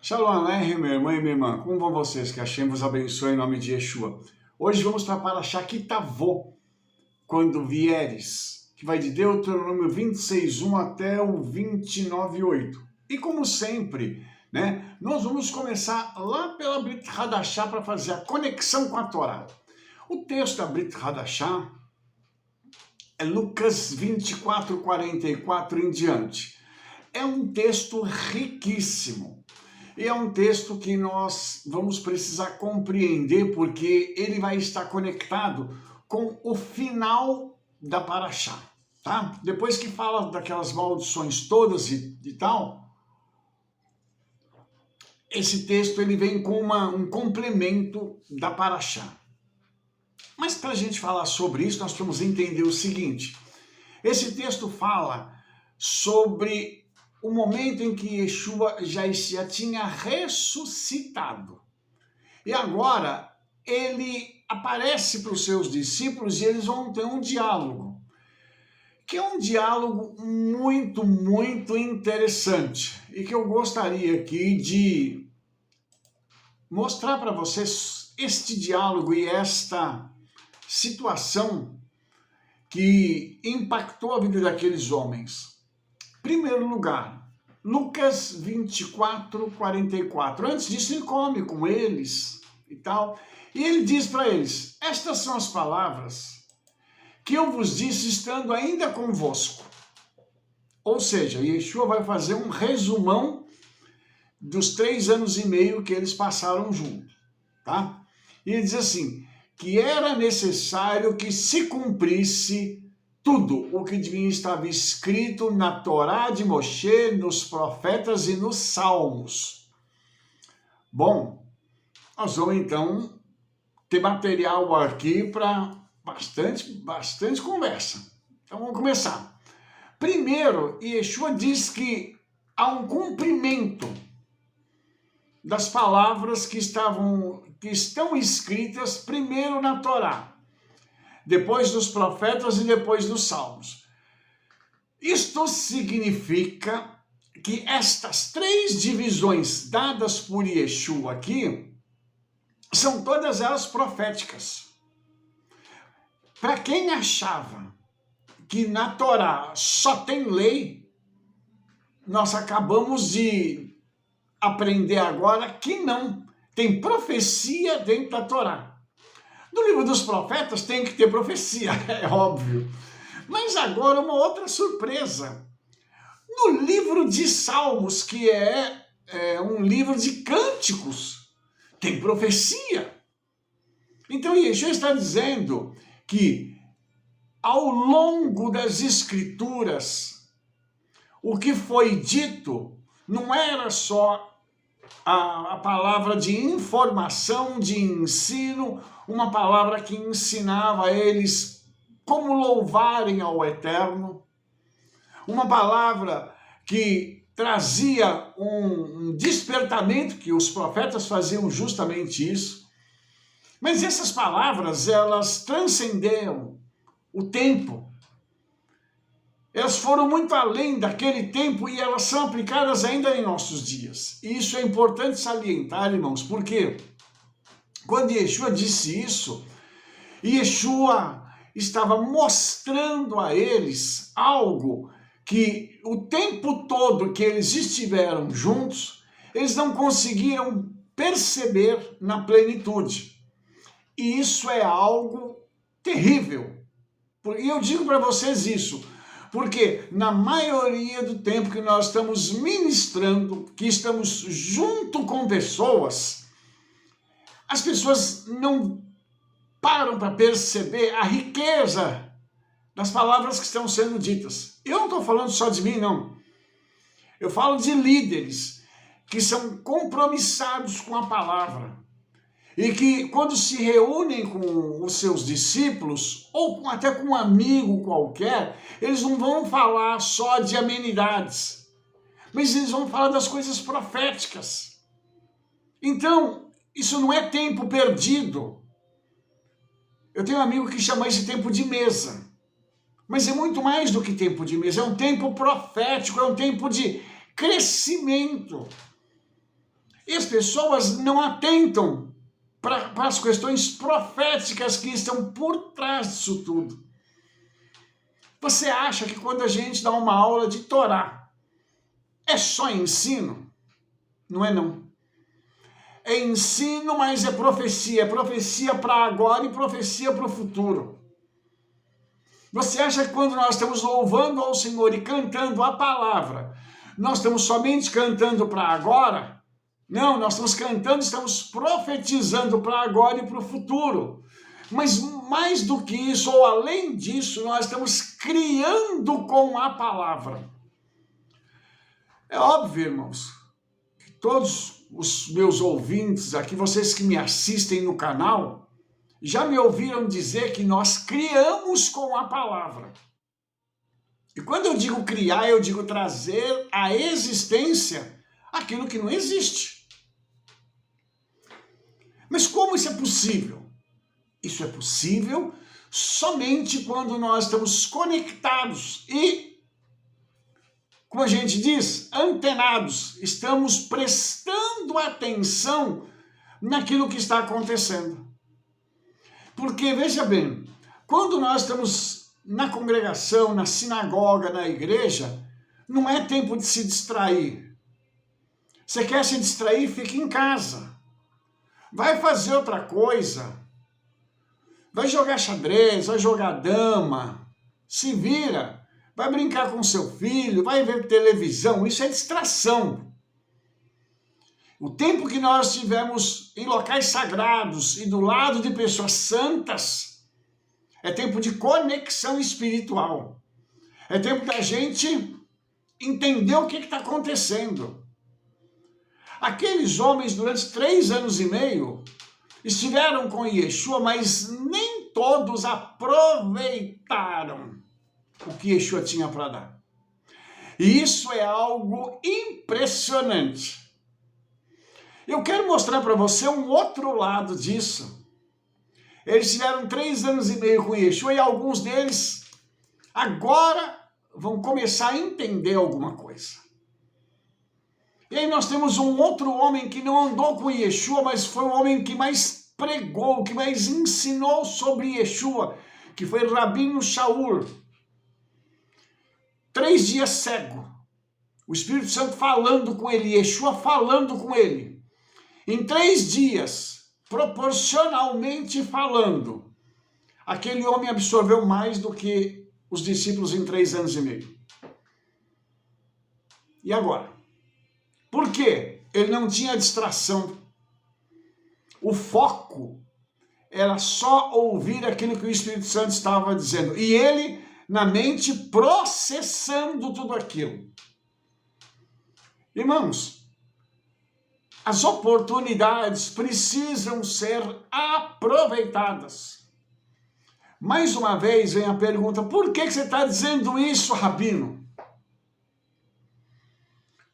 Shalom Aleichem, meu irmão e minha irmã. Como vão vocês? Que Hashem vos abençoe em nome de Yeshua. Hoje vamos para Parashá Kitavô, quando vieres, que vai de Deuteronômio 26:1 até o 29:8. E como sempre, nós vamos começar lá pela Brit Hadashá para fazer a conexão com a Torá. O texto da Brit Hadashá é Lucas 24:44 em diante. É um texto riquíssimo. E é um texto que nós vamos precisar compreender, porque ele vai estar conectado com o final da Parashá, tá? Depois que fala daquelas maldições todas e tal, esse texto ele vem com um complemento da Parashá. Mas para a gente falar sobre isso, nós precisamos entender o seguinte: esse texto fala sobre o momento em que Yeshua já tinha ressuscitado. E agora ele aparece para os seus discípulos e eles vão ter um diálogo, que é um diálogo muito, muito interessante e que eu gostaria aqui de mostrar para vocês este diálogo e esta situação que impactou a vida daqueles homens. Primeiro lugar, Lucas 24:44. Antes disso, ele come com eles e tal. E ele diz para eles: estas são as palavras que eu vos disse estando ainda convosco. Ou seja, Yeshua vai fazer um resumão dos 3 anos e meio que eles passaram juntos, tá? E ele diz assim, que era necessário que se cumprisse tudo o que estava escrito na Torá de Moshe, nos profetas e nos salmos. Bom, nós vamos então ter material aqui para bastante conversa. Então vamos começar. Primeiro, Yeshua diz que há um cumprimento das palavras que estão escritas primeiro na Torá, depois dos profetas e depois dos salmos. Isto significa que estas 3 divisões dadas por Yeshua aqui são todas elas proféticas. Para quem achava que na Torá só tem lei, nós acabamos de aprender agora que não. Tem profecia dentro da Torá. No livro dos profetas tem que ter profecia, é óbvio. Mas agora uma outra surpresa. No livro de Salmos, que é um livro de cânticos, tem profecia. Então Yeshua está dizendo que ao longo das escrituras, o que foi dito não era só a palavra de informação, de ensino, uma palavra que ensinava a eles como louvarem ao Eterno, uma palavra que trazia um despertamento, que os profetas faziam justamente isso, mas essas palavras, elas transcenderam o tempo. Elas foram muito além daquele tempo e elas são aplicadas ainda em nossos dias. E isso é importante salientar, irmãos, porque quando Yeshua disse isso, Yeshua estava mostrando a eles algo que o tempo todo que eles estiveram juntos, eles não conseguiram perceber na plenitude. E isso é algo terrível. E eu digo para vocês isso, porque na maioria do tempo que nós estamos ministrando, que estamos junto com pessoas, as pessoas não param para perceber a riqueza das palavras que estão sendo ditas. Eu não estou falando só de mim, não. Eu falo de líderes que são compromissados com a palavra e que quando se reúnem com os seus discípulos, ou até com um amigo qualquer, eles não vão falar só de amenidades, mas eles vão falar das coisas proféticas. Então, isso não é tempo perdido. Eu tenho um amigo que chama esse tempo de mesa, mas é muito mais do que tempo de mesa, é um tempo profético, é um tempo de crescimento. E as pessoas não atentam para as questões proféticas que estão por trás disso tudo. Você acha que quando a gente dá uma aula de Torá, é só ensino? Não é não. É ensino, mas é profecia para agora e profecia para o futuro. Você acha que quando nós estamos louvando ao Senhor e cantando a palavra, nós estamos somente cantando para agora? Não, nós estamos cantando, estamos profetizando para agora e para o futuro. Mas mais do que isso, ou além disso, nós estamos criando com a palavra. É óbvio, irmãos, que todos os meus ouvintes aqui, vocês que me assistem no canal, já me ouviram dizer que nós criamos com a palavra. E quando eu digo criar, eu digo trazer à existência aquilo que não existe. Mas como isso é possível? Isso é possível somente quando nós estamos conectados e, como a gente diz, antenados, estamos prestando atenção naquilo que está acontecendo. Porque, veja bem, quando nós estamos na congregação, na sinagoga, na igreja, não é tempo de se distrair. Você quer se distrair, fica em casa. Vai fazer outra coisa. Vai jogar xadrez, vai jogar dama, se vira, vai brincar com seu filho, vai ver televisão, isso é distração. O tempo que nós tivemos em locais sagrados e do lado de pessoas santas, é tempo de conexão espiritual. É tempo da gente entender o que está acontecendo. Aqueles homens, durante 3 anos e meio, estiveram com Yeshua, mas nem todos aproveitaram o que Yeshua tinha para dar. E isso é algo impressionante. Eu quero mostrar para você um outro lado disso. Eles tiveram 3 anos e meio com Yeshua e alguns deles agora vão começar a entender alguma coisa. E aí nós temos um outro homem que não andou com Yeshua, mas foi o homem que mais pregou, que mais ensinou sobre Yeshua, que foi Rabino Shaul. 3 dias cego. O Espírito Santo falando com ele, Yeshua falando com ele. Em 3 dias, proporcionalmente falando, aquele homem absorveu mais do que os discípulos em 3 anos e meio. E agora? Por quê? Ele não tinha distração. O foco era só ouvir aquilo que o Espírito Santo estava dizendo. E ele, na mente, processando tudo aquilo. Irmãos, as oportunidades precisam ser aproveitadas. Mais uma vez vem a pergunta, por que você está dizendo isso, Rabino?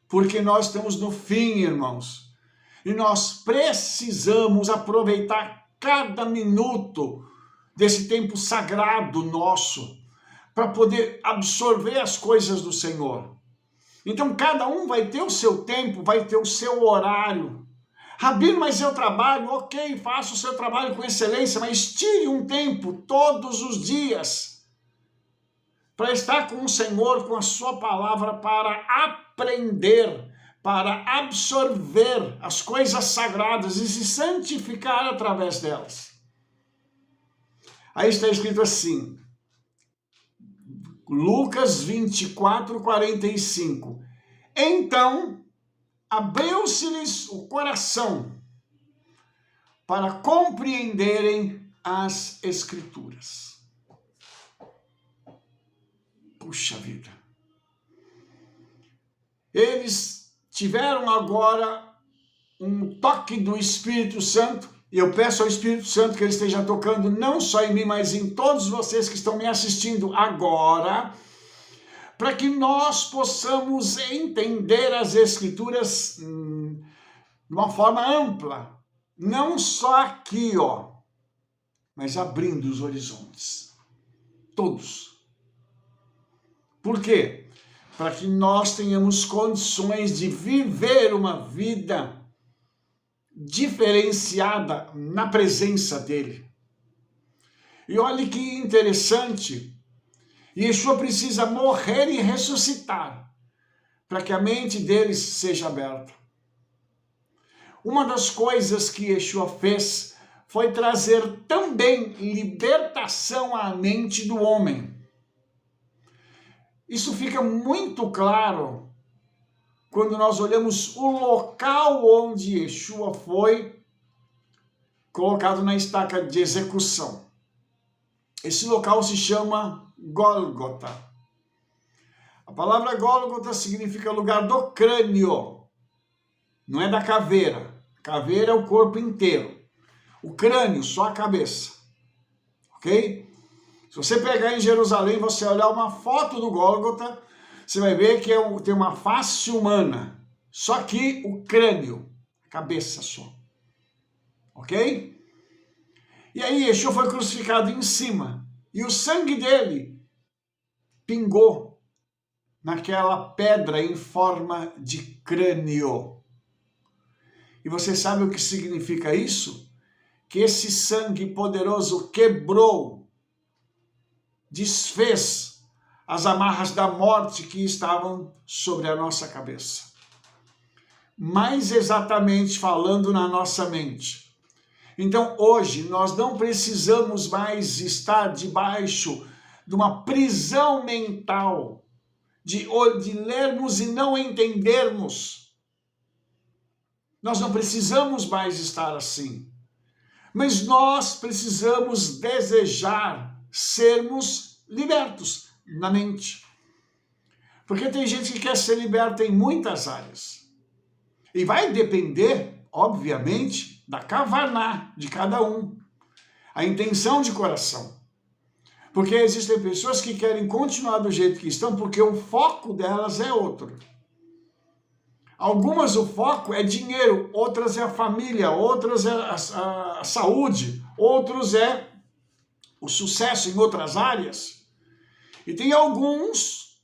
Porque nós estamos no fim, irmãos. E nós precisamos aproveitar cada minuto desse tempo sagrado nosso para poder absorver as coisas do Senhor. Então, cada um vai ter o seu tempo, vai ter o seu horário. Rabino, mas eu trabalho, ok, faça o seu trabalho com excelência, mas tire um tempo todos os dias para estar com o Senhor, com a sua palavra, para aprender, para absorver as coisas sagradas e se santificar através delas. Aí está escrito assim, Lucas 24, 45. Então, abriu-se-lhes o coração para compreenderem as Escrituras. Puxa vida. Eles tiveram agora um toque do Espírito Santo, e eu peço ao Espírito Santo que ele esteja tocando não só em mim, mas em todos vocês que estão me assistindo agora, para que nós possamos entender as Escrituras de uma forma ampla, não só aqui, mas abrindo os horizontes, todos. Por quê? Para que nós tenhamos condições de viver uma vida diferenciada na presença dele. E olhe que interessante, Yeshua precisa morrer e ressuscitar para que a mente deles seja aberta. Uma das coisas que Yeshua fez foi trazer também libertação à mente do homem. Isso fica muito claro quando nós olhamos o local onde Yeshua foi colocado na estaca de execução. Esse local se chama Gólgota. A palavra Gólgota significa lugar do crânio, não é da caveira. A caveira é o corpo inteiro. O crânio, só a cabeça. Ok? Se você pegar em Jerusalém, você olhar uma foto do Gólgota, você vai ver que tem uma face humana. Só que o crânio, a cabeça só. Ok? E aí Yeshua foi crucificado em cima. E o sangue dele pingou naquela pedra em forma de crânio. E você sabe o que significa isso? Que esse sangue poderoso quebrou, desfez as amarras da morte que estavam sobre a nossa cabeça. Mais exatamente falando na nossa mente. Então hoje nós não precisamos mais estar debaixo de uma prisão mental, de lermos e não entendermos. Nós não precisamos mais estar assim. Mas nós precisamos desejar sermos libertos na mente. Porque tem gente que quer ser liberta em muitas áreas. E vai depender, obviamente, da kavaná de cada um. A intenção de coração. Porque existem pessoas que querem continuar do jeito que estão porque o foco delas é outro. Algumas o foco é dinheiro, outras é a família, outras é a saúde, outros é o sucesso em outras áreas. E tem alguns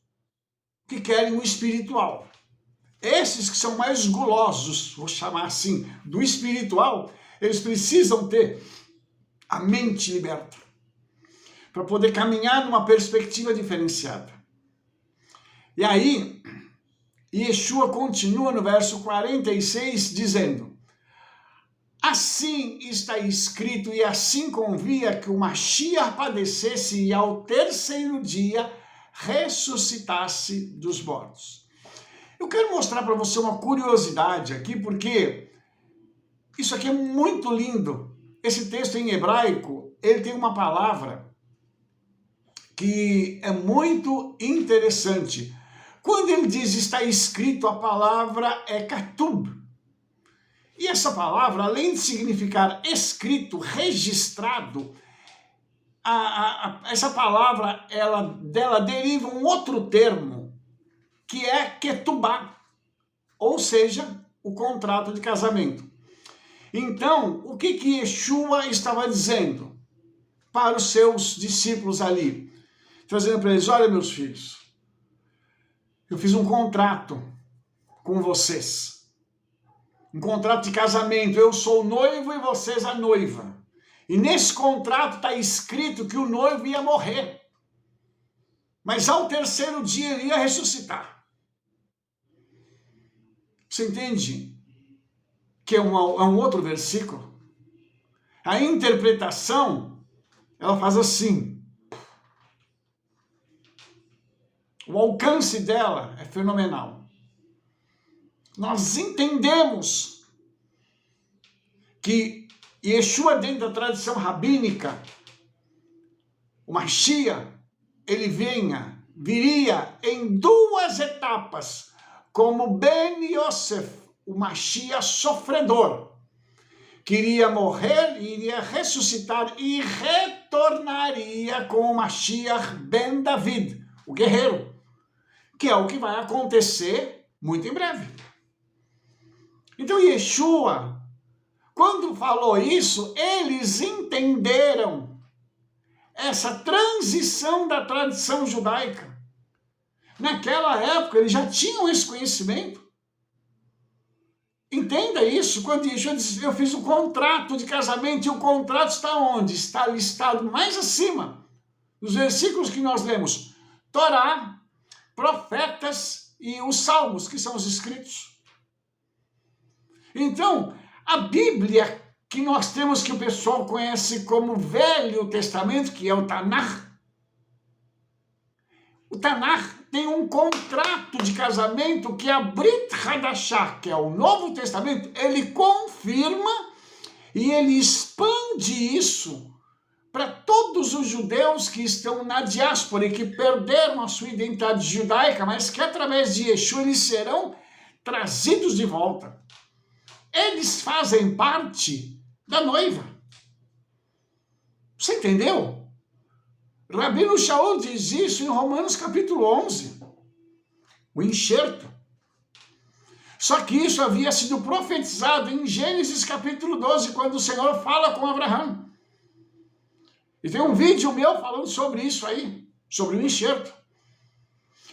que querem o espiritual. Esses que são mais gulosos, vou chamar assim, do espiritual, eles precisam ter a mente liberta para poder caminhar numa perspectiva diferenciada. E aí, Yeshua continua no verso 46 dizendo: assim está escrito e assim convia que o Mashiach padecesse e ao terceiro dia ressuscitasse dos mortos. Eu quero mostrar para você uma curiosidade aqui, porque isso aqui é muito lindo. Esse texto em hebraico, ele tem uma palavra que é muito interessante. Quando ele diz está escrito, a palavra é katub. E essa palavra, além de significar escrito, registrado, essa palavra, dela deriva um outro termo, que é ketubá, ou seja, o contrato de casamento. Então, o que Yeshua estava dizendo para os seus discípulos ali? Trazendo para eles: olha, meus filhos, eu fiz um contrato com vocês. Um contrato de casamento. Eu sou o noivo e vocês a noiva. E nesse contrato está escrito que o noivo ia morrer. Mas ao terceiro dia ele ia ressuscitar. Você entende que é um outro versículo? A interpretação, ela faz assim. O alcance dela é fenomenal. Nós entendemos que Yeshua, dentro da tradição rabínica, o Mashiach, ele viria em duas etapas, como Ben Yosef, o Mashiach sofredor, que iria morrer, iria ressuscitar e retornaria com o Mashiach Ben David, o guerreiro, que é o que vai acontecer muito em breve. Então Yeshua, quando falou isso, eles entenderam essa transição da tradição judaica. Naquela época, eles já tinham esse conhecimento. Entenda isso, quando Yeshua diz, eu fiz um contrato de casamento, e o contrato está onde? Está listado mais acima, nos versículos que nós lemos. Torá, profetas e os salmos, que são os escritos. Então, a Bíblia que nós temos, que o pessoal conhece como Velho Testamento, que é o Tanakh. O Tanakh tem um contrato de casamento que é a Brit Hadashah, que é o Novo Testamento. Ele confirma e ele expande isso para todos os judeus que estão na diáspora e que perderam a sua identidade judaica, mas que através de Yeshua eles serão trazidos de volta. Eles fazem parte da noiva. Você entendeu? Rabino Shaul diz isso em Romanos capítulo 11. O enxerto. Só que isso havia sido profetizado em Gênesis capítulo 12, quando o Senhor fala com Abraão. E tem um vídeo meu falando sobre isso aí, sobre o enxerto.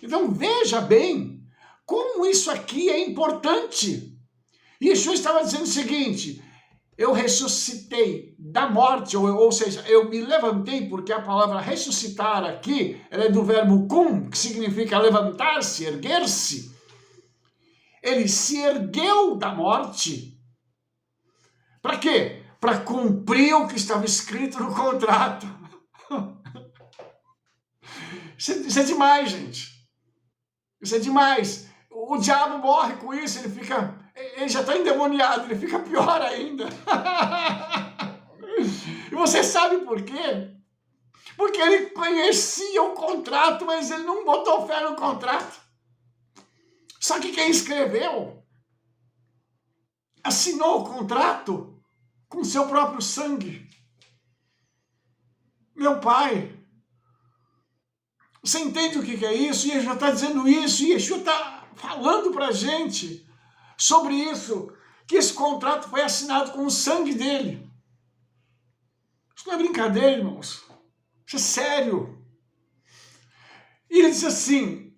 Então veja bem como isso aqui é importante. Yeshua estava dizendo o seguinte, eu ressuscitei da morte, ou seja, eu me levantei, porque a palavra ressuscitar aqui, ela é do verbo kum, que significa levantar-se, erguer-se. Ele se ergueu da morte. Para quê? Para cumprir o que estava escrito no contrato. Isso é demais, gente. Isso é demais. O diabo morre com isso, ele já está endemoniado, ele fica pior ainda. E você sabe por quê? Porque ele conhecia o contrato, mas ele não botou fé no contrato. Só que quem escreveu assinou o contrato com seu próprio sangue. Meu pai, você entende o que é isso? E Yeshua está dizendo isso, e Yeshua está falando para a gente sobre isso, que esse contrato foi assinado com o sangue dele. Isso não é brincadeira, irmãos. Isso é sério. E ele diz assim,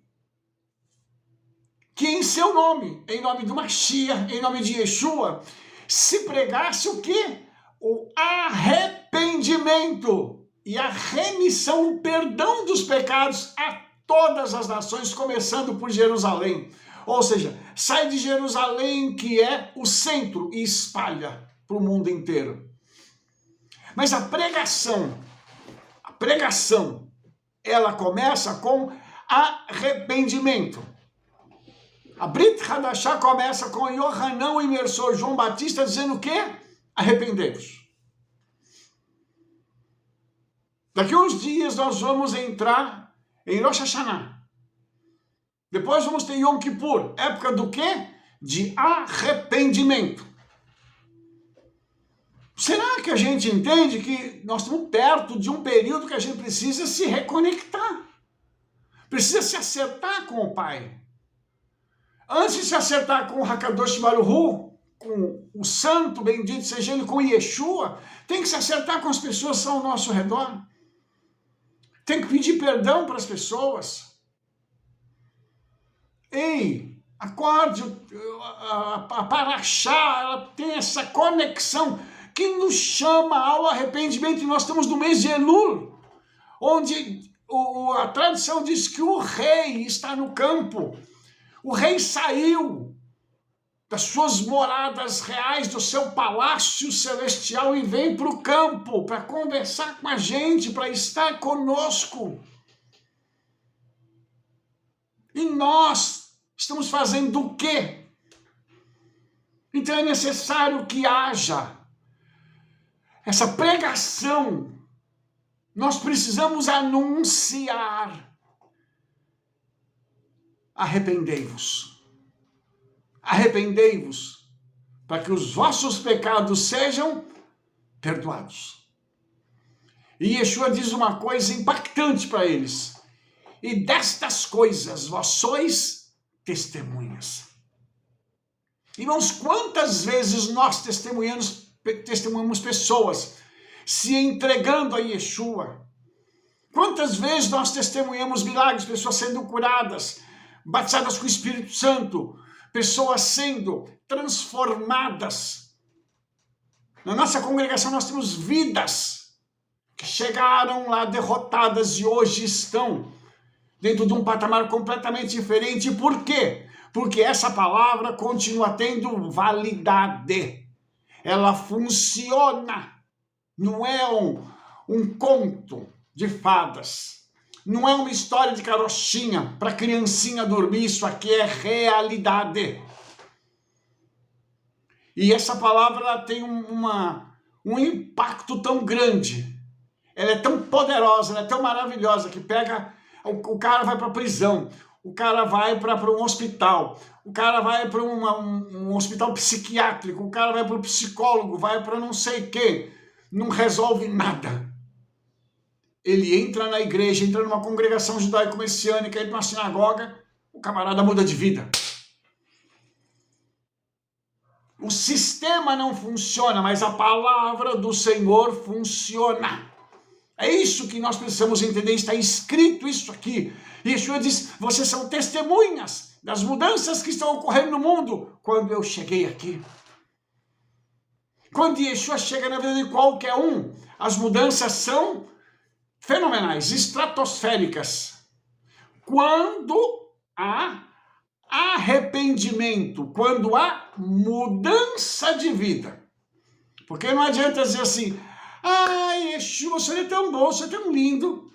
que em seu nome, em nome do Mashiach, em nome de Yeshua, se pregasse o quê? O arrependimento e a remissão, o perdão dos pecados a todas as nações, começando por Jerusalém. Ou seja, sai de Jerusalém, que é o centro, e espalha para o mundo inteiro. Mas a pregação, ela começa com arrependimento. A Brit Hadashah começa com Yohanan, o imersor João Batista, dizendo o quê? Arrependei-vos. Daqui a uns dias nós vamos entrar em Rosh Hashanah. Depois vamos ter Yom Kippur, época do quê? De arrependimento. Será que a gente entende que nós estamos perto de um período que a gente precisa se reconectar? Precisa se acertar com o Pai. Antes de se acertar com o Hakadosh Baruch Hu, com o Santo, bendito seja Ele, com Yeshua, tem que se acertar com as pessoas que estão ao nosso redor. Tem que pedir perdão para as pessoas. Ei, acorde, a Parashá, ela tem essa conexão que nos chama ao arrependimento. E nós estamos no mês de Elul, onde a tradição diz que o rei está no campo. O rei saiu das suas moradas reais, do seu palácio celestial, e vem para o campo para conversar com a gente, para estar conosco. E nós estamos fazendo o quê? Então é necessário que haja essa pregação. Nós precisamos anunciar. Arrependei-vos. Arrependei-vos, para que os vossos pecados sejam perdoados. E Yeshua diz uma coisa impactante para eles. E destas coisas vós sois testemunhas. Irmãos, quantas vezes nós testemunhamos pessoas se entregando a Yeshua? Quantas vezes nós testemunhamos milagres, pessoas sendo curadas, batizadas com o Espírito Santo, pessoas sendo transformadas. Na nossa congregação nós temos vidas que chegaram lá derrotadas e hoje estão dentro de um patamar completamente diferente. Por quê? Porque essa palavra continua tendo validade. Ela funciona. Não é um conto de fadas. Não é uma história de carochinha para criancinha dormir. Isso aqui é realidade. E essa palavra ela tem um impacto tão grande. Ela é tão poderosa, ela é tão maravilhosa que pega... O cara vai para a prisão, o cara vai para um hospital, o cara vai para um hospital psiquiátrico, o cara vai para o psicólogo, vai para não sei quem. Não resolve nada. Ele entra na igreja, entra numa congregação judaico-messiânica, entra numa sinagoga, o camarada muda de vida. O sistema não funciona, mas a palavra do Senhor funciona. É isso que nós precisamos entender, está escrito isso aqui. Yeshua diz, vocês são testemunhas das mudanças que estão ocorrendo no mundo quando eu cheguei aqui. Quando Yeshua chega na vida de qualquer um, as mudanças são fenomenais, estratosféricas. Quando há arrependimento, quando há mudança de vida. Porque não adianta dizer assim, Yeshua, você é tão bom, você é tão lindo,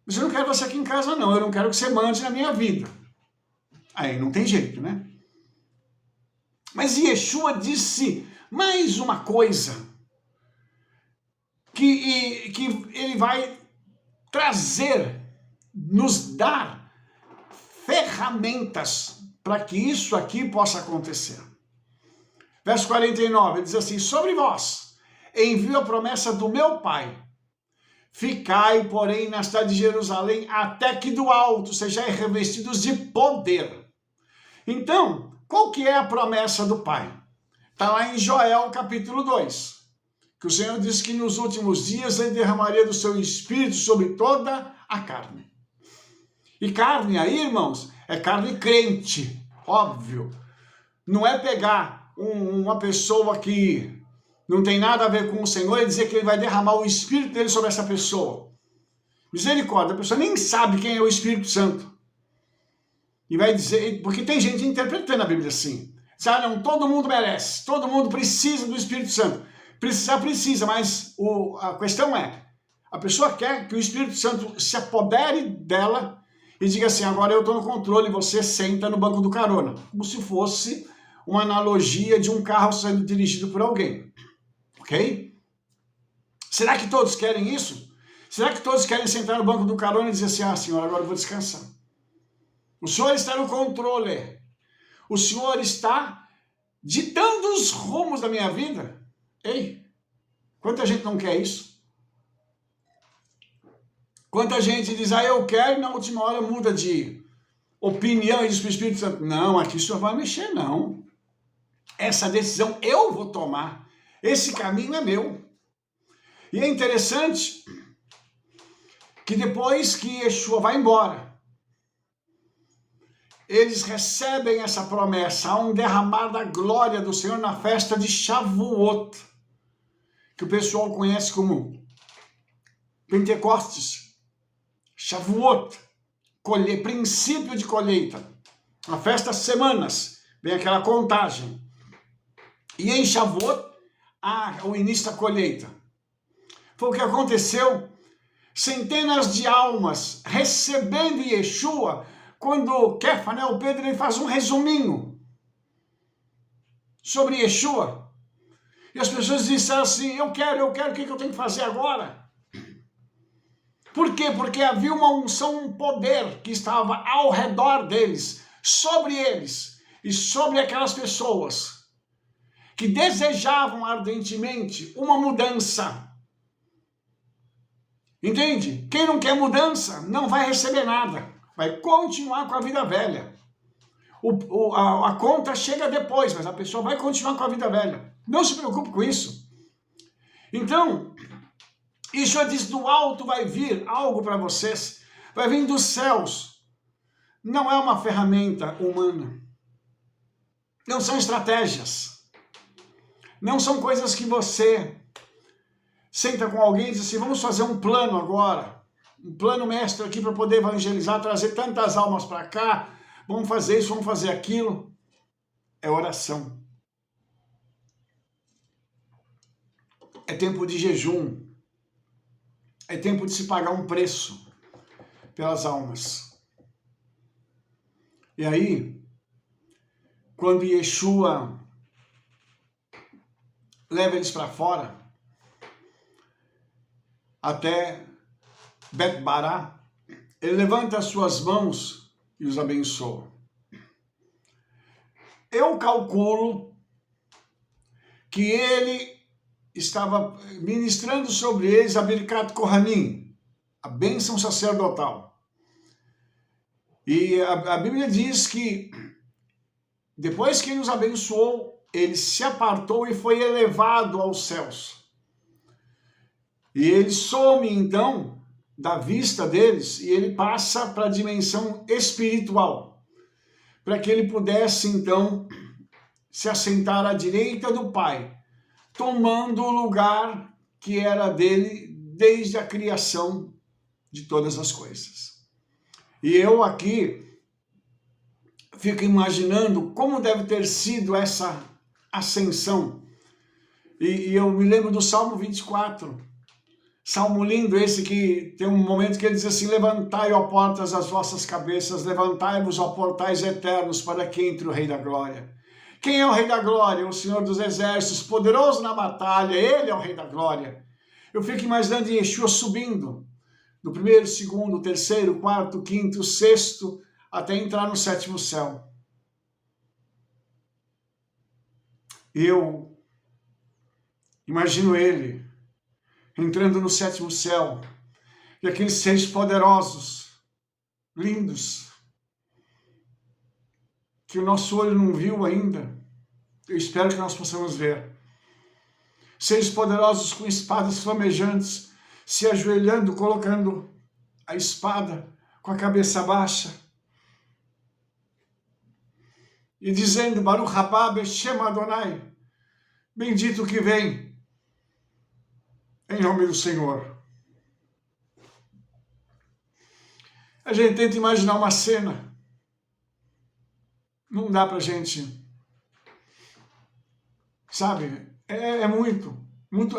mas eu não quero você aqui em casa não, eu não quero que você mande na minha vida. Aí não tem jeito, né? Mas Yeshua disse mais uma coisa, que ele vai trazer, nos dar ferramentas para que isso aqui possa acontecer. Verso 49, ele diz assim, sobre vós envio a promessa do meu Pai, ficai, porém, na cidade de Jerusalém, até que do alto sejais revestidos de poder. Então, qual que é a promessa do Pai? Está lá em Joel capítulo 2, que o Senhor disse que nos últimos dias ele derramaria do seu Espírito sobre toda a carne. E carne aí, irmãos, é carne crente, óbvio. Não é pegar uma pessoa que não tem nada a ver com o Senhor e dizer que ele vai derramar o Espírito dele sobre essa pessoa. Misericórdia, a pessoa nem sabe quem é o Espírito Santo. E vai dizer, porque tem gente interpretando a Bíblia assim. Não, todo mundo merece, todo mundo precisa do Espírito Santo. Precisa, mas a questão é, a pessoa quer que o Espírito Santo se apodere dela e diga assim, agora eu estou no controle, você senta no banco do carona. Como se fosse uma analogia de um carro sendo dirigido por alguém. Ok? Será que todos querem isso? Será que todos querem sentar no banco do carona e dizer assim, Senhor, agora eu vou descansar. O Senhor está no controle. O Senhor está ditando os rumos da minha vida. Ei, quanta gente não quer isso? Quanta gente diz, eu quero, e na última hora muda de opinião e diz para o Espírito Santo, não, aqui o Senhor vai mexer, não. Essa decisão eu vou tomar. Esse caminho é meu. E é interessante que depois que Yeshua vai embora, eles recebem essa promessa, há um derramar da glória do Senhor na festa de Shavuot, que o pessoal conhece como Pentecostes, Shavuot, princípio de colheita, a festa das semanas, vem aquela contagem. E em Shavuot, o início da colheita. Foi o que aconteceu, centenas de almas recebendo Yeshua, quando Kefa, o Pedro, ele faz um resuminho sobre Yeshua. E as pessoas disseram assim, eu quero, o que eu tenho que fazer agora? Por quê? Porque havia uma unção, um poder que estava ao redor deles, sobre eles e sobre aquelas pessoas que desejavam ardentemente uma mudança. Entende? Quem não quer mudança não vai receber nada. Vai continuar com a vida velha. A conta chega depois, mas a pessoa vai continuar com a vida velha. Não se preocupe com isso. Então, Yeshua diz, do alto vai vir algo para vocês. Vai vir dos céus. Não é uma ferramenta humana. Não são estratégias. Não são coisas que você senta com alguém e diz assim, vamos fazer um plano agora. Um plano mestre aqui para poder evangelizar, trazer tantas almas para cá. Vamos fazer isso, vamos fazer aquilo. É oração. É tempo de jejum. É tempo de se pagar um preço pelas almas. E aí, quando Yeshua leva eles para fora, até Bet-Bará, ele levanta as suas mãos e os abençoa. Eu calculo que ele estava ministrando sobre eles a Birkat Kohanim, a bênção sacerdotal. E a Bíblia diz que depois que ele os abençoou, ele se apartou e foi elevado aos céus. E ele some então da vista deles e ele passa para a dimensão espiritual, para que ele pudesse então se assentar à direita do Pai, tomando o lugar que era dele desde a criação de todas as coisas. E eu aqui fico imaginando como deve ter sido essa ascensão. E eu me lembro do Salmo 24, salmo lindo esse que tem um momento que ele diz assim, levantai, ó portas, as vossas cabeças, levantai-vos, ó portais eternos, para que entre o Rei da Glória. Quem é o Rei da Glória? O Senhor dos Exércitos, poderoso na batalha, ele é o Rei da Glória. Eu fico imaginando Yeshua subindo, do primeiro, segundo, terceiro, quarto, quinto, sexto, até entrar no sétimo céu. Eu imagino ele entrando no sétimo céu, e aqueles seres poderosos, lindos, que o nosso olho não viu ainda, eu espero que nós possamos ver. Seres poderosos com espadas flamejantes, se ajoelhando, colocando a espada com a cabeça baixa, e dizendo, Baruch haba b'shem Adonai, bendito que vem, em nome do Senhor. A gente tenta imaginar uma cena, não dá pra gente, sabe, é muito,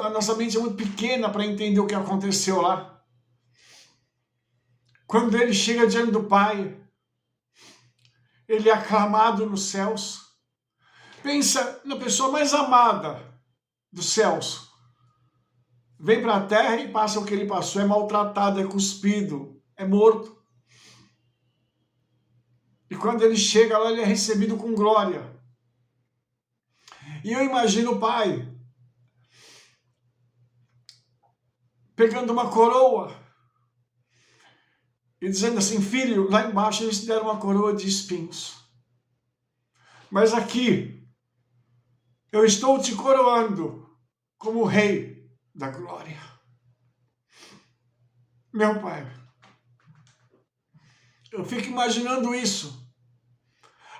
a nossa mente é muito pequena para entender o que aconteceu lá. Quando ele chega diante do Pai, ele é aclamado nos céus. Pensa na pessoa mais amada dos céus. Vem para a terra e passa o que ele passou, é maltratado, é cuspido, é morto. E quando ele chega lá, ele é recebido com glória. E eu imagino o Pai pegando uma coroa e dizendo assim, filho, lá embaixo eles te deram uma coroa de espinhos. Mas aqui, eu estou te coroando como Rei da Glória. Meu Pai, eu fico imaginando isso.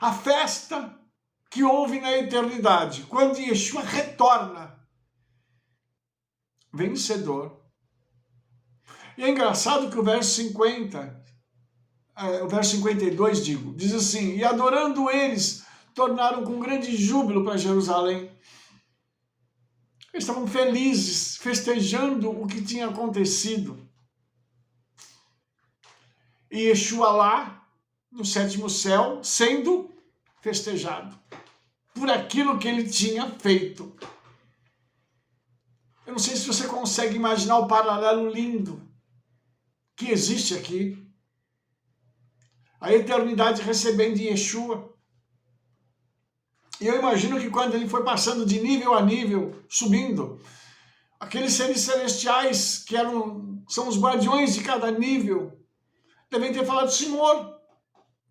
A festa que houve na eternidade, quando Yeshua retorna, vencedor. E é engraçado que o verso 52, diz assim, e adorando eles, tornaram com grande júbilo para Jerusalém. Eles estavam felizes, festejando o que tinha acontecido. E Yeshua lá, no sétimo céu, sendo festejado por aquilo que ele tinha feito. Eu não sei se você consegue imaginar o paralelo lindo que existe aqui. A eternidade recebendo Yeshua. E eu imagino que quando ele foi passando de nível a nível, subindo, aqueles seres celestiais que são os guardiões de cada nível, devem ter falado, Senhor,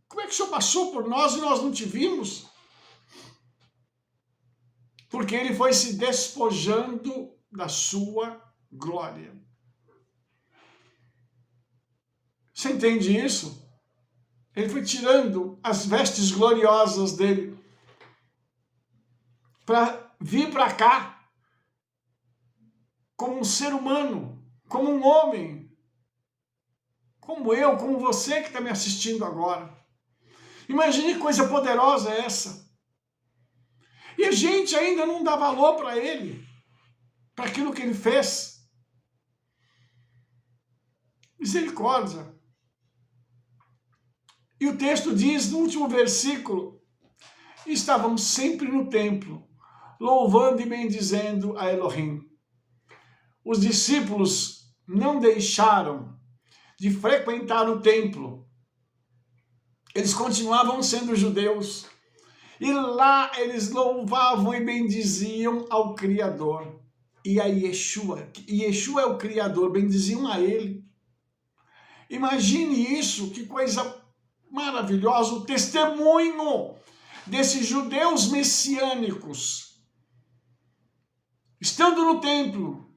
como é que o Senhor passou por nós e nós não te vimos? Porque ele foi se despojando da sua glória. Você entende isso? Ele foi tirando as vestes gloriosas dele para vir para cá como um ser humano, como um homem, como eu, como você que está me assistindo agora. Imagine que coisa poderosa é essa. E a gente ainda não dá valor para ele, para aquilo que ele fez. Misericórdia. E o texto diz, no último versículo, estávamos sempre no templo, louvando e bendizendo a Elohim. Os discípulos não deixaram de frequentar o templo. Eles continuavam sendo judeus. E lá eles louvavam e bendiziam ao Criador. E a Yeshua. Yeshua é o Criador, bendiziam a ele. Imagine isso, que coisa maravilhosa, o testemunho desses judeus messiânicos, estando no templo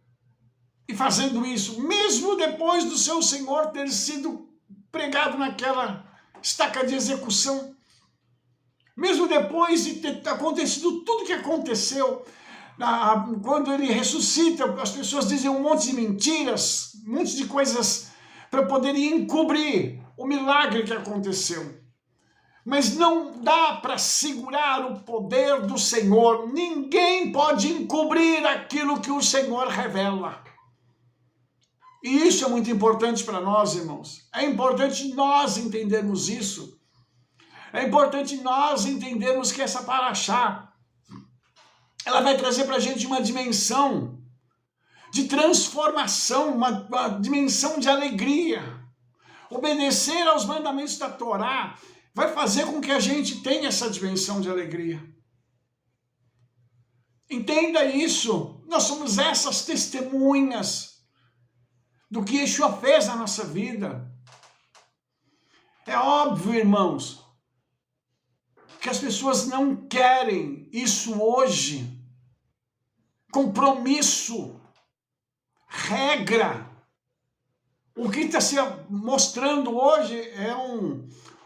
e fazendo isso, mesmo depois do seu Senhor ter sido pregado naquela estaca de execução, mesmo depois de ter acontecido tudo que aconteceu, quando ele ressuscita, as pessoas dizem um monte de mentiras, um monte de coisas para poderem encobrir o milagre que aconteceu. Mas não dá para segurar o poder do Senhor. Ninguém pode encobrir aquilo que o Senhor revela. E isso é muito importante para nós, irmãos. É importante nós entendermos isso. É importante nós entendermos que essa paraxá, ela vai trazer para a gente uma dimensão de transformação, uma dimensão de alegria. Obedecer aos mandamentos da Torá vai fazer com que a gente tenha essa dimensão de alegria. Entenda isso. Nós somos essas testemunhas do que Yeshua fez na nossa vida. É óbvio, irmãos, que as pessoas não querem isso hoje. Compromisso, regra. O que está se mostrando hoje é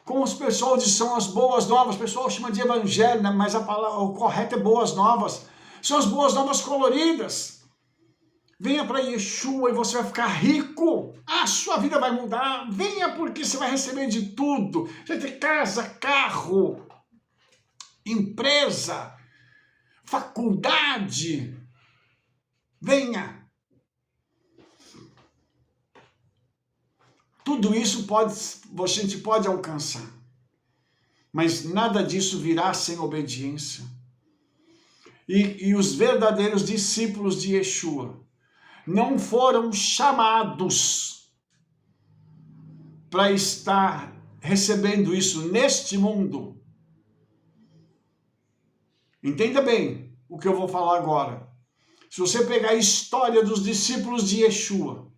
como os pessoal diz, são as boas novas. O pessoal chama de evangelho, né? Mas a palavra, o correto é boas novas. São as boas novas coloridas. Venha para Yeshua e você vai ficar rico. A sua vida vai mudar. Venha porque você vai receber de tudo. Você vai ter casa, carro, empresa, faculdade. Venha. Tudo isso a gente pode alcançar. Mas nada disso virá sem obediência. E os verdadeiros discípulos de Yeshua não foram chamados para estar recebendo isso neste mundo. Entenda bem o que eu vou falar agora. Se você pegar a história dos discípulos de Yeshua,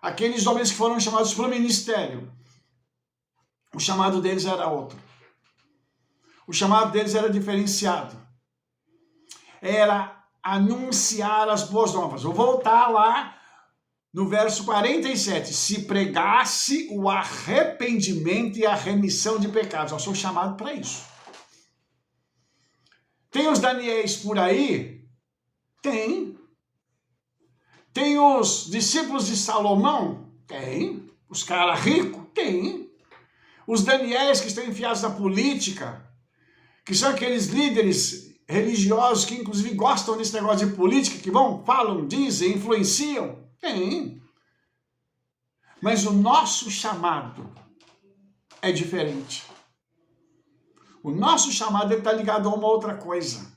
aqueles homens que foram chamados para o ministério, o chamado deles era outro. O chamado deles era diferenciado. Era anunciar as boas novas. Vou voltar lá no verso 47. Se pregasse o arrependimento e a remissão de pecados. Eu sou chamado para isso. Tem os Daniéis por aí? Tem. Tem os discípulos de Salomão? Tem. Os caras ricos? Tem. Os Daniéis que estão enfiados na política, que são aqueles líderes religiosos que inclusive gostam desse negócio de política, que vão, falam, dizem, influenciam? Tem. Mas o nosso chamado é diferente. O nosso chamado está ligado a uma outra coisa.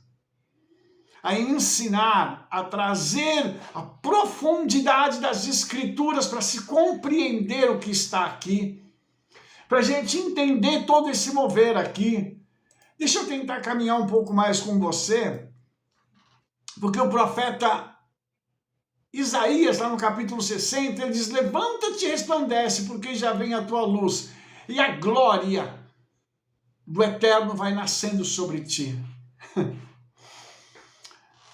A ensinar, a trazer a profundidade das escrituras para se compreender o que está aqui. Para a gente entender todo esse mover aqui. Deixa eu tentar caminhar um pouco mais com você, porque o profeta Isaías, lá no capítulo 60, ele diz, levanta-te e resplandece, porque já vem a tua luz, e a glória do Eterno vai nascendo sobre ti.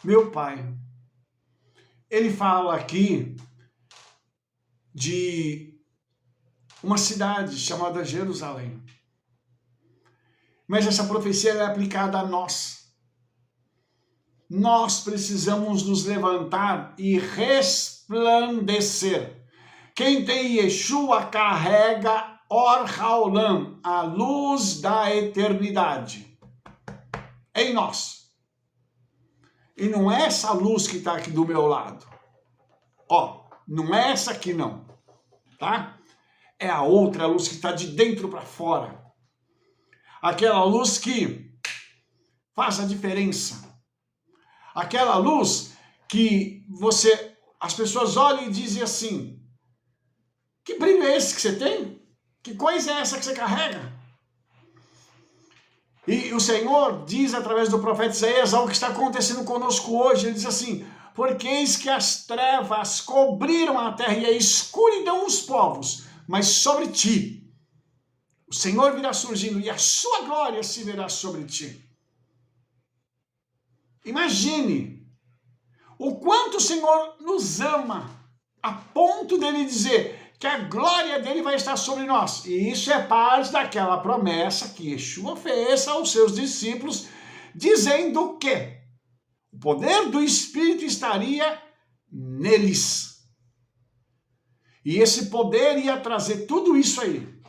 Meu Pai, ele fala aqui de uma cidade chamada Jerusalém. Mas essa profecia é aplicada a nós. nós precisamos nos levantar e resplandecer. Quem tem Yeshua carrega Or Haolam, a luz da eternidade, em nós. E não é essa luz que está aqui do meu lado. Ó, não é essa aqui não, tá? É a outra luz que está de dentro para fora. Aquela luz que faz a diferença. Aquela luz que as pessoas olham e dizem assim, que brilho é esse que você tem? Que coisa é essa que você carrega? E o Senhor diz através do profeta Isaías algo que está acontecendo conosco hoje. Ele diz assim, porque eis que as trevas cobriram a terra e a escuridão os povos, mas sobre ti o Senhor virá surgindo e a sua glória se verá sobre ti. Imagine o quanto o Senhor nos ama, a ponto dele dizer que a glória dele vai estar sobre nós. E isso é parte daquela promessa que Yeshua fez aos seus discípulos, dizendo que o poder do Espírito estaria neles. E esse poder ia trazer tudo isso aí.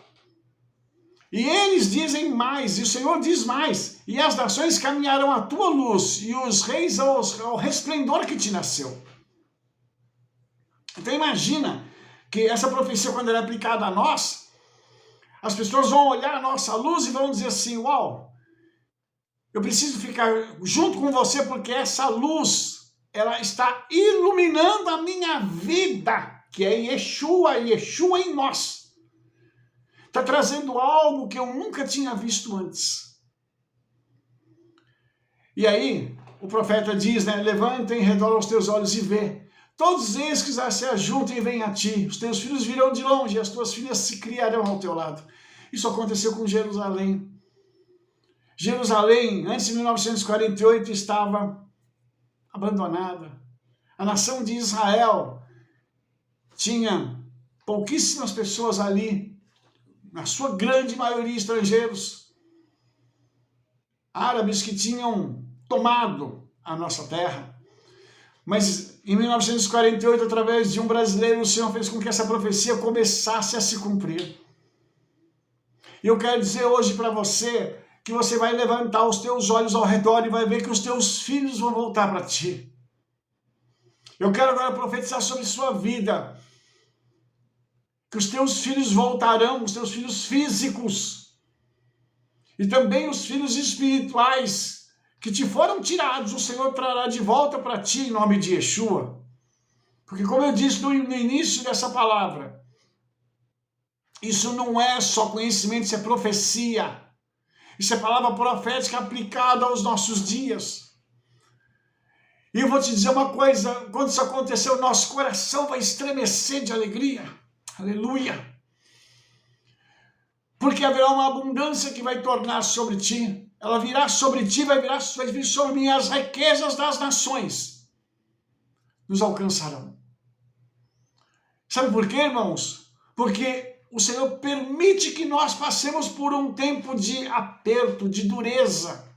E eles dizem mais, e o Senhor diz mais, e as nações caminharão à tua luz, e os reis ao resplendor que te nasceu. Então imagina que essa profecia, quando ela é aplicada a nós, as pessoas vão olhar a nossa luz e vão dizer assim, uau, eu preciso ficar junto com você porque essa luz, ela está iluminando a minha vida, que é Yeshua em nós. Está trazendo algo que eu nunca tinha visto antes. E aí, o profeta diz, né, levanta em redor os teus olhos e vê. Todos eles que se ajuntem e vêm a ti. Os teus filhos virão de longe e as tuas filhas se criarão ao teu lado. Isso aconteceu com Jerusalém. Jerusalém, antes de 1948, estava abandonada. A nação de Israel tinha pouquíssimas pessoas ali, na sua grande maioria estrangeiros, árabes que tinham tomado a nossa terra. Mas em 1948, através de um brasileiro, o Senhor fez com que essa profecia começasse a se cumprir. E eu quero dizer hoje para você que você vai levantar os teus olhos ao redor e vai ver que os teus filhos vão voltar para ti. Eu quero agora profetizar sobre sua vida, que os teus filhos voltarão, os teus filhos físicos, e também os filhos espirituais, que te foram tirados, o Senhor trará de volta para ti em nome de Yeshua. Porque como eu disse no início dessa palavra, isso não é só conhecimento, isso é profecia. Isso é palavra profética aplicada aos nossos dias. E eu vou te dizer uma coisa, quando isso acontecer, o nosso coração vai estremecer de alegria. Aleluia. Porque haverá uma abundância que vai tornar sobre ti. Ela virá sobre ti, vai vir sobre mim, as riquezas das nações nos alcançarão. Sabe por quê, irmãos? Porque o Senhor permite que nós passemos por um tempo de aperto, de dureza,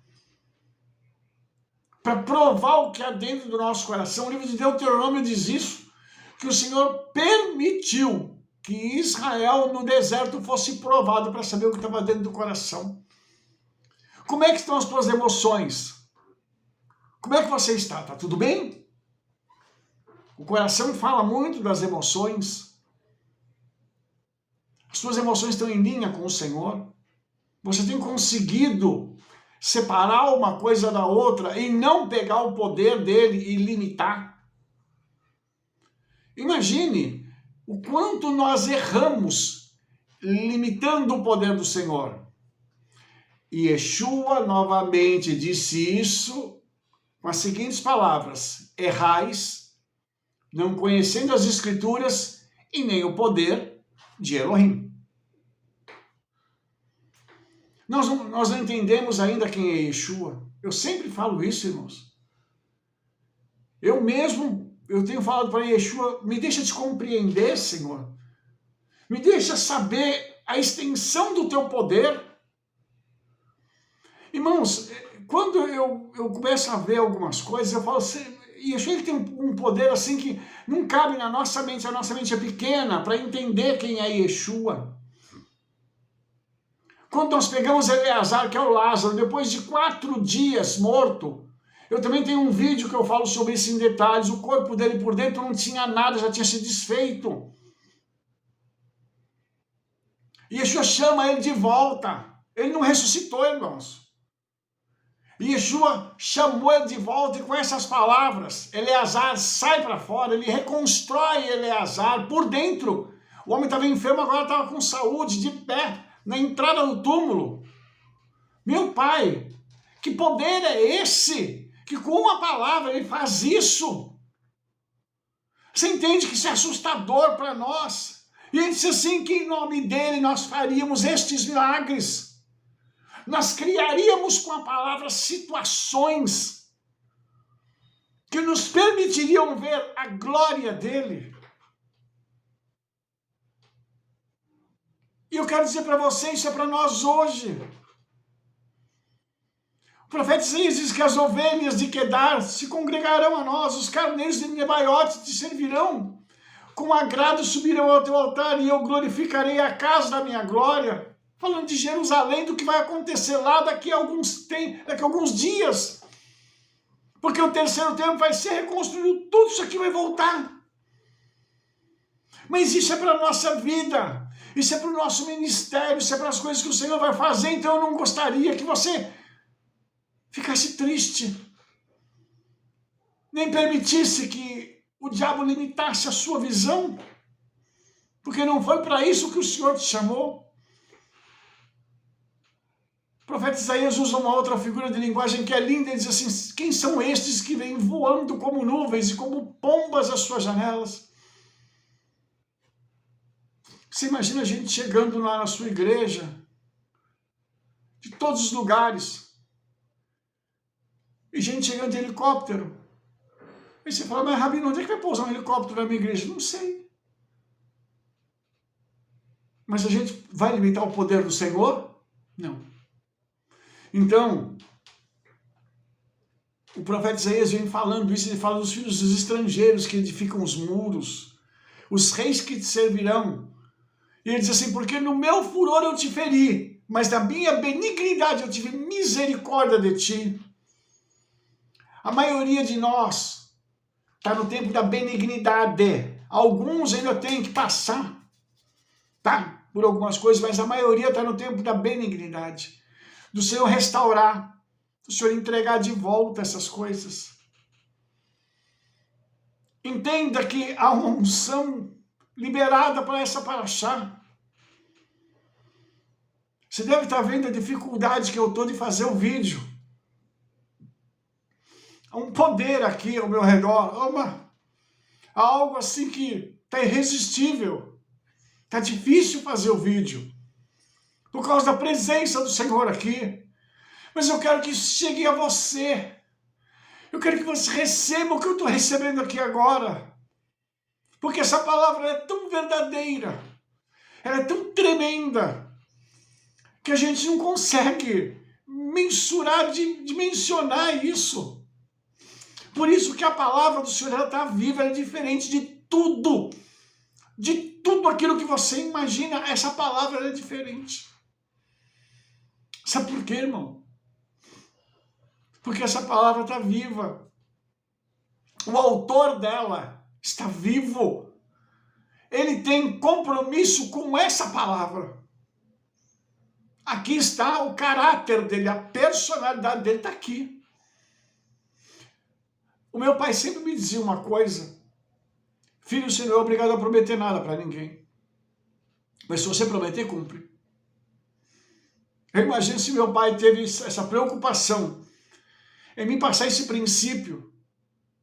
para provar o que há dentro do nosso coração. O livro de Deuteronômio diz isso, que o Senhor permitiu que Israel no deserto fosse provado para saber o que estava dentro do coração. Como é que estão as tuas emoções? Como é que você está? Está tudo bem? O coração fala muito das emoções. As suas emoções estão em linha com o Senhor? Você tem conseguido separar uma coisa da outra e não pegar o poder dele e limitar? Imagine o quanto nós erramos limitando o poder do Senhor. E Yeshua novamente disse isso com as seguintes palavras: errais, não conhecendo as Escrituras e nem o poder de Elohim. Nós não entendemos ainda quem é Yeshua. Eu sempre falo isso, irmãos. Eu tenho falado para Yeshua, me deixa te compreender, Senhor. Me deixa saber a extensão do teu poder. Irmãos, quando eu começo a ver algumas coisas, eu falo assim, e achei que tem um poder assim que não cabe na nossa mente, a nossa mente é pequena para entender quem é Yeshua. Quando nós pegamos Eleazar, que é o Lázaro, depois de 4 dias morto, eu também tenho um vídeo que eu falo sobre isso em detalhes, o corpo dele por dentro não tinha nada, já tinha se desfeito. E Yeshua chama ele de volta. Ele não ressuscitou, irmãos. E Yeshua chamou ele de volta e com essas palavras, Eleazar sai para fora, ele reconstrói Eleazar por dentro. O homem estava enfermo, agora estava com saúde, de pé, na entrada do túmulo. Meu pai, que poder é esse? Que com uma palavra ele faz isso? Você entende que isso é assustador para nós? E ele disse assim, que em nome dele nós faríamos estes milagres. Nós criaríamos com a palavra situações que nos permitiriam ver a glória dele. E eu quero dizer para vocês, isso é para nós hoje. O profeta Isaías diz que as ovelhas de Quedar se congregarão a nós, os carneiros de Nebaiote te servirão, com agrado subirão ao teu altar e eu glorificarei a casa da minha glória. Falando de Jerusalém, do que vai acontecer lá daqui a alguns dias. Porque o terceiro templo vai ser reconstruído, tudo isso aqui vai voltar. Mas isso é para a nossa vida, isso é para o nosso ministério, isso é para as coisas que o Senhor vai fazer, então eu não gostaria que você ficasse triste, nem permitisse que o diabo limitasse a sua visão, porque não foi para isso que o Senhor te chamou. O profeta Isaías usa uma outra figura de linguagem que é linda, ele diz assim, quem são estes que vêm voando como nuvens e como pombas às suas janelas? Você imagina a gente chegando lá na sua igreja, de todos os lugares, e gente chegando de helicóptero. E você fala, mas Rabino, onde é que vai pousar um helicóptero na minha igreja? Não sei. Mas a gente vai limitar o poder do Senhor? Não. Então, o profeta Isaías vem falando isso, ele fala dos filhos dos estrangeiros que edificam os muros, os reis que te servirão. E ele diz assim, porque no meu furor eu te feri, mas na minha benignidade eu tive misericórdia de ti. A maioria de nós está no tempo da benignidade. Alguns ainda têm que passar, tá? Por algumas coisas, mas a maioria está no tempo da benignidade. Do Senhor restaurar, do Senhor entregar de volta essas coisas. Entenda que há uma unção liberada para essa paraxá. Você deve estar vendo a dificuldade que eu estou de fazer o vídeo. Há um poder aqui ao meu redor, há algo assim que está irresistível. Está difícil fazer o vídeo, por causa da presença do Senhor aqui. Mas eu quero que isso chegue a você. Eu quero que você receba o que eu estou recebendo aqui agora. Porque essa palavra é tão verdadeira, ela é tão tremenda, que a gente não consegue mensurar, dimensionar isso. Por isso que a palavra do Senhor está viva, ela é diferente de tudo. De tudo aquilo que você imagina, essa palavra é diferente. Sabe por quê, irmão? Porque essa palavra está viva. O autor dela está vivo. Ele tem compromisso com essa palavra. Aqui está o caráter dele, a personalidade dele está aqui. O meu pai sempre me dizia uma coisa: filho, você não é obrigado a prometer nada para ninguém. Mas se você prometer, cumpre. Eu imagino se meu pai teve essa preocupação em me passar esse princípio.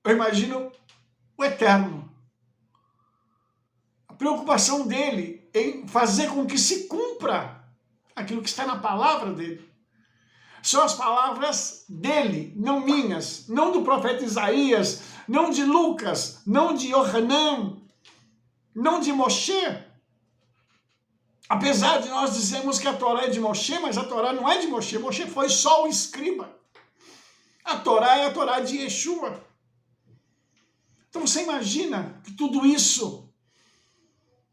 Eu imagino o eterno. A preocupação dele em fazer com que se cumpra aquilo que está na palavra dele. São as palavras dele, não minhas, não do profeta Isaías, não de Lucas, não de Yohanan, não de Moshe. Apesar de nós dizermos que a Torá é de Moshe, mas a Torá não é de Moshe. Moshe foi só o escriba. A Torá é a Torá de Yeshua. Então você imagina que tudo isso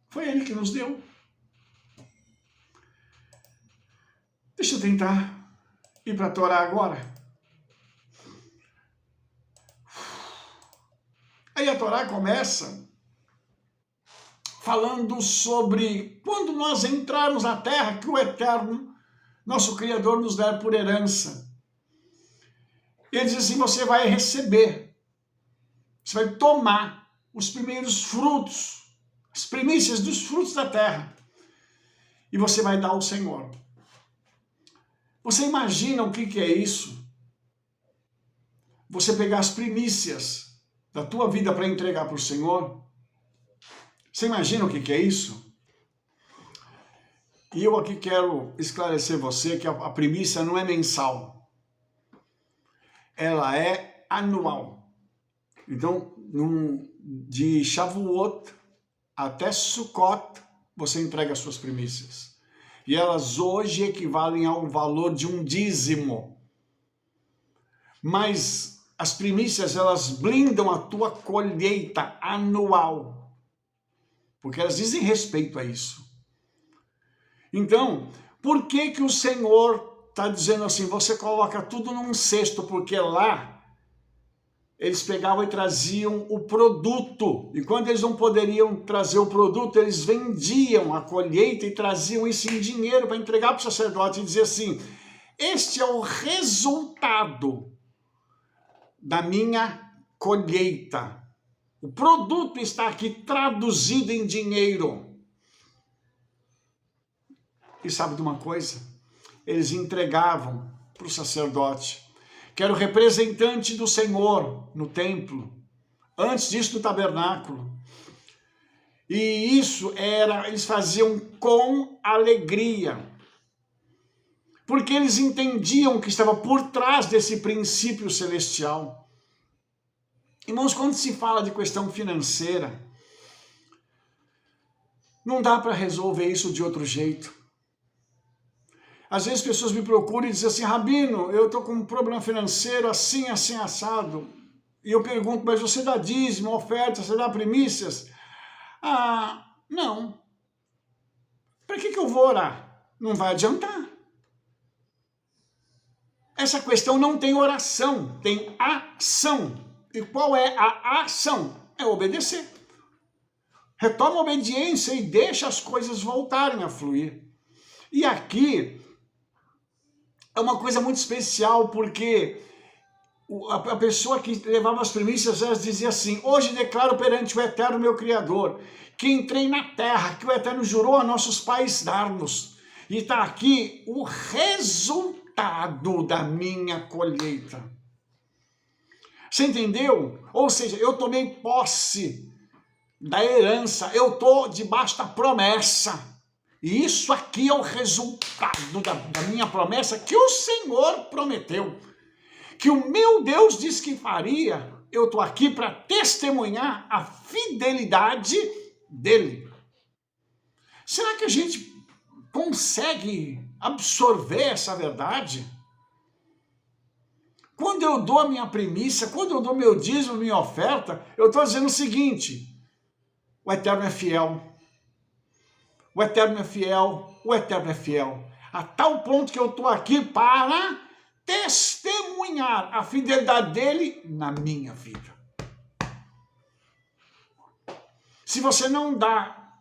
foi ele que nos deu. Deixa eu tentar ir para a Torá agora. Aí a Torá começa falando sobre quando nós entrarmos na terra que o Eterno, nosso Criador, nos der por herança. Ele diz assim, você vai receber, você vai tomar os primeiros frutos, as primícias dos frutos da terra, e você vai dar ao Senhor. Você imagina o que é isso? Você pegar as primícias da tua vida para entregar para o Senhor? Você imagina o que é isso? E eu aqui quero esclarecer você que a primícia não é mensal. Ela é anual. Então, de Shavuot até Sukkot, você entrega as suas primícias. E elas hoje equivalem ao valor de um dízimo. Mas as primícias, elas blindam a tua colheita anual. Porque elas dizem respeito a isso. Então, por que o Senhor está dizendo assim, você coloca tudo num cesto, porque lá eles pegavam e traziam o produto, e quando eles não poderiam trazer o produto, eles vendiam a colheita e traziam isso em dinheiro para entregar para o sacerdote e dizer assim, este é o resultado da minha colheita. O produto está aqui traduzido em dinheiro. E sabe de uma coisa? Eles entregavam para o sacerdote, que era o representante do Senhor no templo, antes disso do tabernáculo. E isso eles faziam com alegria, porque eles entendiam o que estava por trás desse princípio celestial. Irmãos, quando se fala de questão financeira, não dá para resolver isso de outro jeito. Às vezes pessoas me procuram e dizem assim, Rabino, eu estou com um problema financeiro assim, assim, assado. E eu pergunto, mas você dá dízimo, oferta, você dá primícias? Ah, não. Para que eu vou orar? Não vai adiantar. Essa questão não tem oração, tem ação. E qual é a ação? É obedecer. Retoma a obediência e deixa as coisas voltarem a fluir. E aqui é uma coisa muito especial, porque a pessoa que levava as primícias, elas dizia assim, hoje declaro perante o Eterno meu Criador, que entrei na terra, que o Eterno jurou a nossos pais dar-nos. E está aqui o resultado da minha colheita. Você entendeu? Ou seja, eu tomei posse da herança, eu estou debaixo da promessa. E isso aqui é o resultado da minha promessa que o Senhor prometeu. Que o meu Deus disse que faria. Eu estou aqui para testemunhar a fidelidade dele. Será que a gente consegue absorver essa verdade? Quando eu dou a minha primícia, quando eu dou meu dízimo, minha oferta, eu estou dizendo o seguinte, o Eterno é fiel. O Eterno é fiel, o Eterno é fiel. A tal ponto que eu estou aqui para testemunhar a fidelidade dele na minha vida. Se você não dá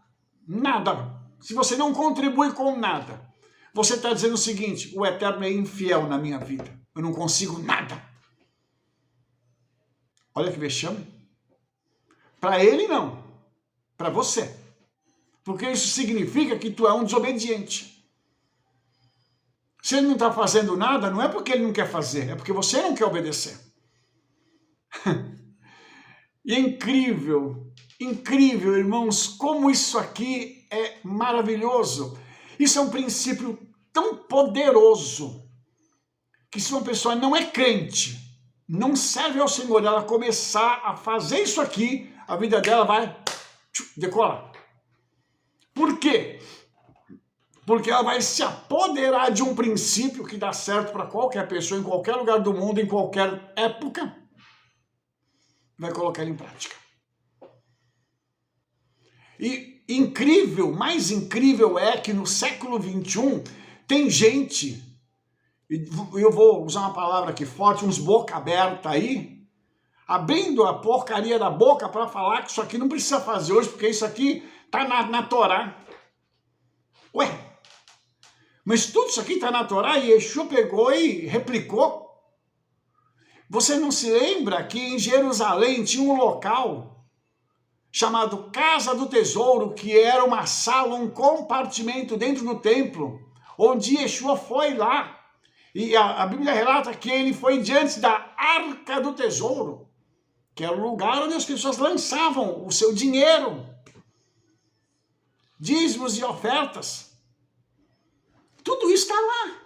nada, se você não contribui com nada, você está dizendo o seguinte, o Eterno é infiel na minha vida. Eu não consigo nada. Olha que vexame. Para ele não, para você. Porque isso significa que tu é um desobediente. Se ele não está fazendo nada, não é porque ele não quer fazer, é porque você não quer obedecer. E é incrível, incrível, irmãos, como isso aqui é maravilhoso. Isso é um princípio tão poderoso, que se uma pessoa não é crente, não serve ao Senhor, ela começar a fazer isso aqui, a vida dela vai decolar. Por quê? Porque ela vai se apoderar de um princípio que dá certo para qualquer pessoa, em qualquer lugar do mundo, em qualquer época, vai colocar ele em prática. E incrível, mais incrível é que no século XXI tem gente, e eu vou usar uma palavra aqui forte, uns boca aberta aí, abrindo a porcaria da boca para falar que isso aqui não precisa fazer hoje, porque isso aqui está na Torá. Ué, mas tudo isso aqui está na Torá e Yeshua pegou e replicou. Você não se lembra que em Jerusalém tinha um local chamado Casa do Tesouro, que era uma sala, um compartimento dentro do templo, onde Yeshua foi lá. E a Bíblia relata que ele foi diante da Arca do Tesouro, que era o lugar onde as pessoas lançavam o seu dinheiro, dízimos e ofertas. Tudo isso está lá.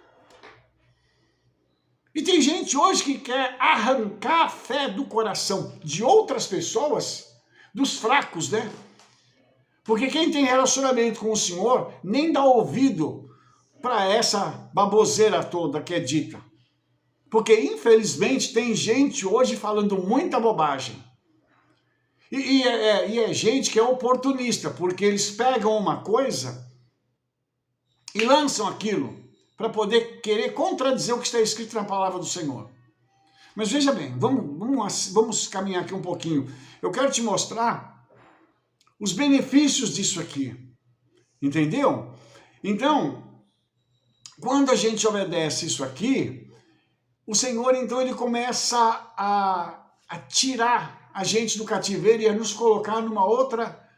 E tem gente hoje que quer arrancar a fé do coração de outras pessoas, dos fracos, né? Porque quem tem relacionamento com o Senhor nem dá ouvido para essa baboseira toda que é dita. Porque, infelizmente, tem gente hoje falando muita bobagem. E é gente que é oportunista, porque eles pegam uma coisa e lançam aquilo para poder querer contradizer o que está escrito na palavra do Senhor. Mas veja bem, vamos caminhar aqui um pouquinho. Eu quero te mostrar os benefícios disso aqui. Entendeu? Então, quando a gente obedece isso aqui, o Senhor, então, ele começa a tirar a gente do cativeiro e a nos colocar numa outra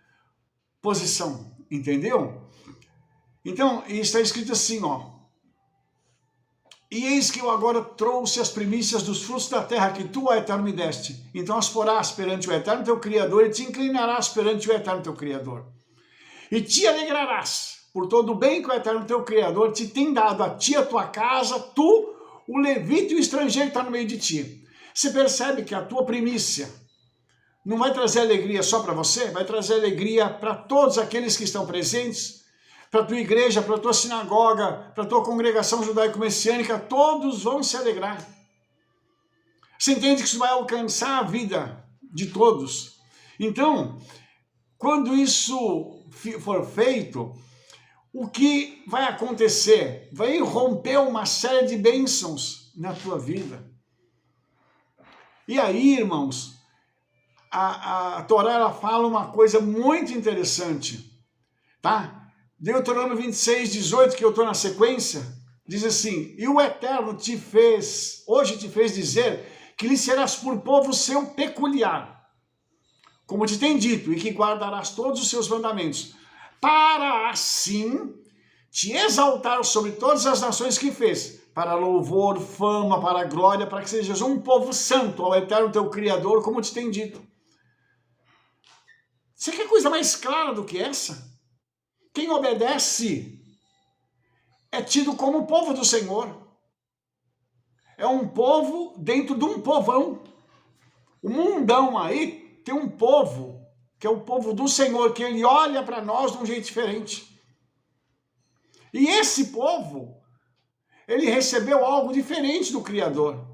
posição. Entendeu? Então, está escrito assim, ó. E eis que eu agora trouxe as primícias dos frutos da terra que tu, ó Eterno, me deste. Então as porás perante o Eterno teu Criador e te inclinarás perante o Eterno teu Criador. E te alegrarás por todo o bem que o Eterno teu Criador te tem dado, a ti, a tua casa, tu, o levita e o estrangeiro que está no meio de ti. Você percebe que a tua primícia não vai trazer alegria só para você, vai trazer alegria para todos aqueles que estão presentes, para a tua igreja, para a tua sinagoga, para a tua congregação judaico-messiânica, todos vão se alegrar. Você entende que isso vai alcançar a vida de todos? Então, quando isso for feito, o que vai acontecer? Vai romper uma série de bênçãos na tua vida. E aí, irmãos, a Torá ela fala uma coisa muito interessante, tá? Deuteronômio 26, 18, que eu estou na sequência, diz assim: e o Eterno hoje te fez dizer que lhe serás por povo seu peculiar, como te tem dito, e que guardarás todos os seus mandamentos, para assim te exaltar sobre todas as nações que fez, para louvor, fama, para glória, para que sejas um povo santo ao Eterno teu Criador, como te tem dito. Você quer coisa mais clara do que essa? Quem obedece é tido como o povo do Senhor. É um povo dentro de um povão. O mundão aí tem um povo, que é o povo do Senhor, que ele olha para nós de um jeito diferente. E esse povo, ele recebeu algo diferente do Criador.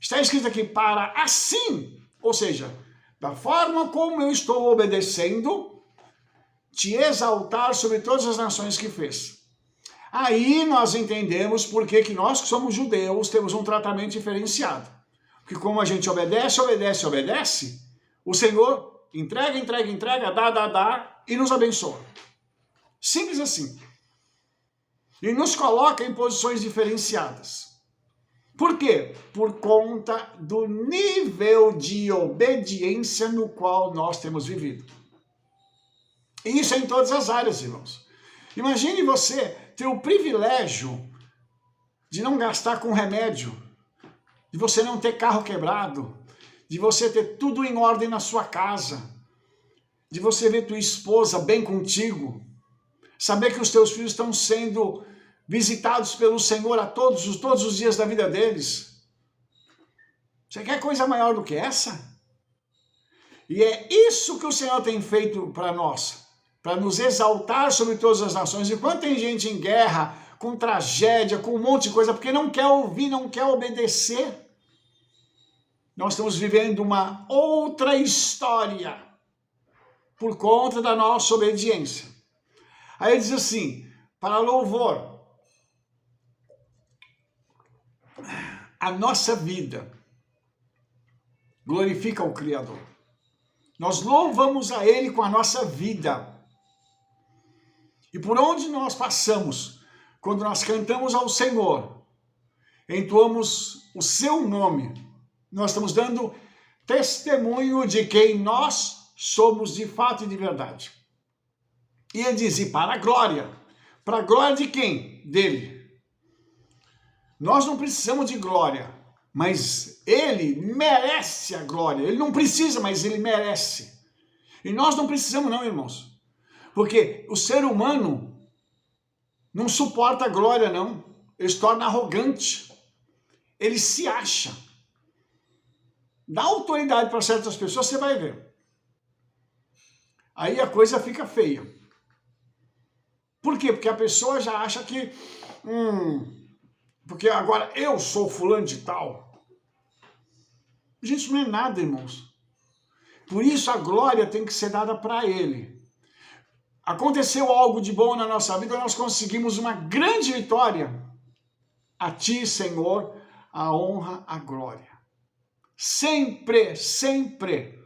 Está escrito aqui, para assim, ou seja, da forma como eu estou obedecendo, te exaltar sobre todas as nações que fez. Aí nós entendemos por que nós que somos judeus temos um tratamento diferenciado. Porque como a gente obedece, o Senhor entrega, dá e nos abençoa. Simples assim. E nos coloca em posições diferenciadas. Por quê? Por conta do nível de obediência no qual nós temos vivido. E isso é em todas as áreas, irmãos. Imagine você ter o privilégio de não gastar com remédio, de você não ter carro quebrado, de você ter tudo em ordem na sua casa, de você ver tua esposa bem contigo, saber que os teus filhos estão sendo visitados pelo Senhor a todos os dias da vida deles. Você quer coisa maior do que essa? E é isso que o Senhor tem feito para nós. para nos exaltar sobre todas as nações. Enquanto tem gente em guerra, com tragédia, com um monte de coisa, porque não quer ouvir, não quer obedecer, nós estamos vivendo uma outra história por conta da nossa obediência. Aí ele diz assim, para louvor, a nossa vida glorifica o Criador. Nós louvamos a Ele com a nossa vida. E por onde nós passamos, quando nós cantamos ao Senhor, entoamos o seu nome, nós estamos dando testemunho de quem nós somos de fato e de verdade. E ele diz, e para a glória de quem? Dele. Nós não precisamos de glória, mas ele merece a glória. Ele não precisa, mas ele merece. E nós não precisamos não, irmãos. Porque o ser humano não suporta a glória, não. Ele se torna arrogante. Ele se acha. Dá autoridade para certas pessoas, você vai ver. Aí a coisa fica feia. Por quê? Porque a pessoa já acha que... porque agora eu sou fulano de tal. Gente, isso não é nada, irmãos. Por isso a glória tem que ser dada para ele. Aconteceu algo de bom na nossa vida, nós conseguimos uma grande vitória. A ti, Senhor, a honra, a glória. Sempre, sempre.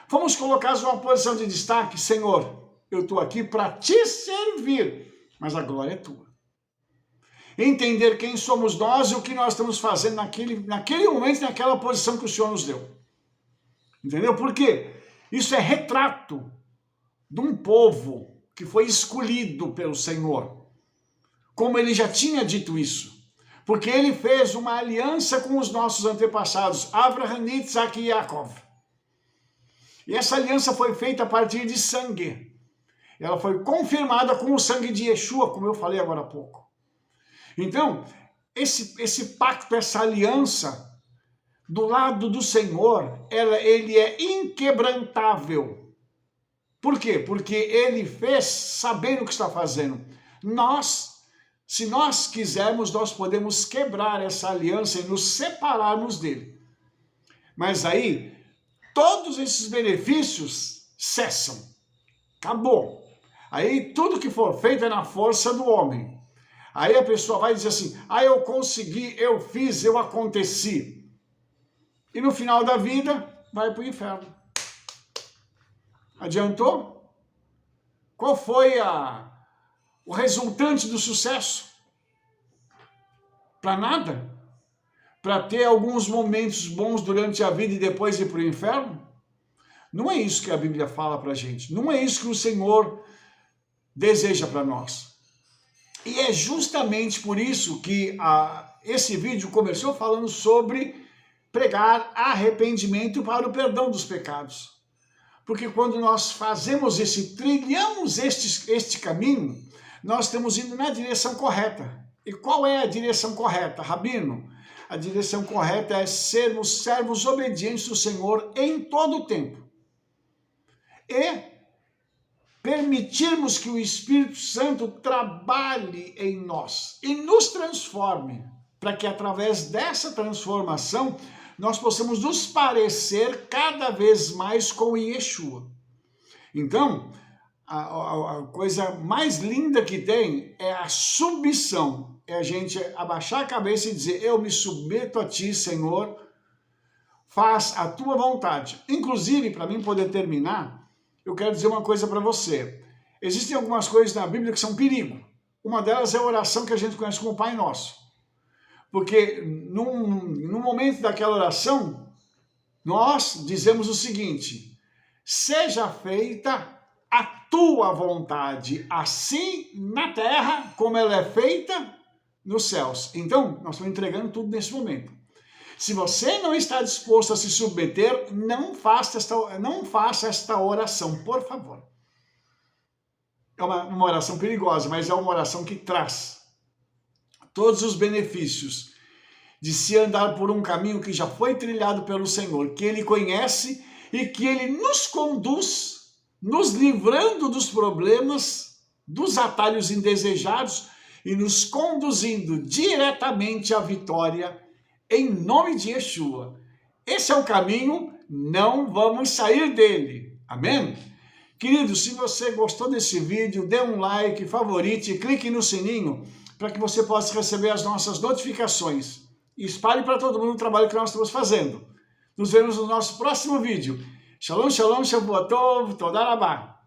Vamos colocar numa posição de destaque, Senhor, eu estou aqui para te servir, mas a glória é tua. Entender quem somos nós e o que nós estamos fazendo naquele momento, naquela posição que o Senhor nos deu. Entendeu? Por quê? Isso é retrato de um povo que foi escolhido pelo Senhor. Como ele já tinha dito isso. Porque ele fez uma aliança com os nossos antepassados, Abraham, Isaac e Jacob. E essa aliança foi feita a partir de sangue. Ela foi confirmada com o sangue de Yeshua, como eu falei agora há pouco. Então, esse pacto, essa aliança, do lado do Senhor, ele é inquebrantável. Por quê? Porque ele fez sabendo o que está fazendo. Se nós quisermos, nós podemos quebrar essa aliança e nos separarmos dele. Mas aí, todos esses benefícios cessam. Acabou. Aí, tudo que for feito é na força do homem. Aí a pessoa vai dizer assim, eu consegui, eu fiz, eu aconteci. E no final da vida, vai para o inferno. Adiantou? Qual foi o resultante do sucesso? Para nada? Para ter alguns momentos bons durante a vida e depois ir para o inferno? Não é isso que a Bíblia fala para a gente. Não é isso que o Senhor deseja para nós. E é justamente por isso que esse vídeo começou falando sobre pregar arrependimento para o perdão dos pecados. Porque quando nós trilhamos este caminho, nós estamos indo na direção correta. E qual é a direção correta, Rabino? A direção correta é sermos servos obedientes do Senhor em todo o tempo. E permitirmos que o Espírito Santo trabalhe em nós e nos transforme, para que através dessa transformação nós possamos nos parecer cada vez mais com Yeshua. Então, a coisa mais linda que tem é a submissão, é a gente abaixar a cabeça e dizer, eu me submeto a ti, Senhor, faz a tua vontade. Inclusive, para mim poder terminar, eu quero dizer uma coisa para você. Existem algumas coisas na Bíblia que são perigo. Uma delas é a oração que a gente conhece como Pai Nosso. Porque no momento daquela oração, nós dizemos o seguinte, seja feita a tua vontade, assim na terra como ela é feita nos céus. Então, nós estamos entregando tudo nesse momento. Se você não está disposto a se submeter, não faça esta oração, por favor. É uma oração perigosa, mas é uma oração que traz todos os benefícios de se andar por um caminho que já foi trilhado pelo Senhor, que Ele conhece e que Ele nos conduz nos livrando dos problemas, dos atalhos indesejados e nos conduzindo diretamente à vitória em nome de Yeshua. Esse é o caminho, não vamos sair dele. Amém? Querido, se você gostou desse vídeo, dê um like, favorite, clique no sininho para que você possa receber as nossas notificações. E espalhe para todo mundo o trabalho que nós estamos fazendo. Nos vemos no nosso próximo vídeo. Shalom, shalom, shavuot tov, toda rabá.